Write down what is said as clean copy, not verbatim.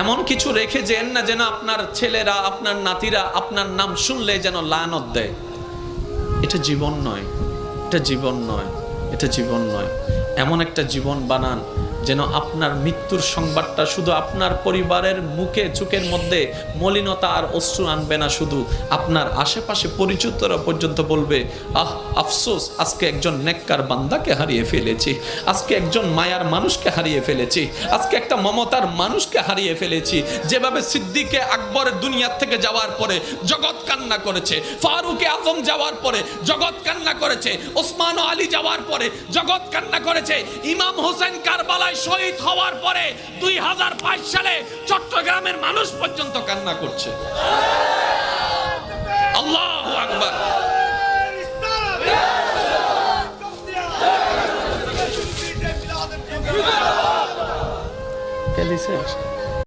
এমন কিছু রেখে যেন না যেন আপনার ছেলেরা, আপনার নাতিরা আপনার নাম শুনলে যেন লানত দেয়। এটা জীবন নয়, এটা জীবন নয়, এটা জীবন নয়। এমন একটা জীবন বানান যেন আপনার মৃত্যুর সংবাদটা শুধু আপনার পরিবারের মুখে চোখের মধ্যে মলিনতা আর অশ্রু আনবে না, শুধু আপনার আশেপাশে পরিচিতরা পর্যন্ত বলবে, আহ আফসোস, আজকে একজন নেককার বান্দাকে হারিয়ে ফেলেছি, আজকে একজন মায়ার মানুষকে হারিয়ে ফেলেছি, আজকে একটা মমতার মানুষকে হারিয়ে ফেলেছি। যেভাবে সিদ্দিকে আকবর দুনিয়ার থেকে যাওয়ার পরে জগৎ কান্না করেছে, ফারুকে আজম যাওয়ার পরে জগৎ কান্না করেছে, ওসমান ও আলী যাওয়ার পরে জগৎ কান্না করেছে, ইমাম হোসেন কারবালায় শহীদ হওয়ার পরে 2005 সালে চট্টগ্রামের মানুষ পর্যন্ত কান্না করছে। আল্লাহু আকবার। কে দিছে?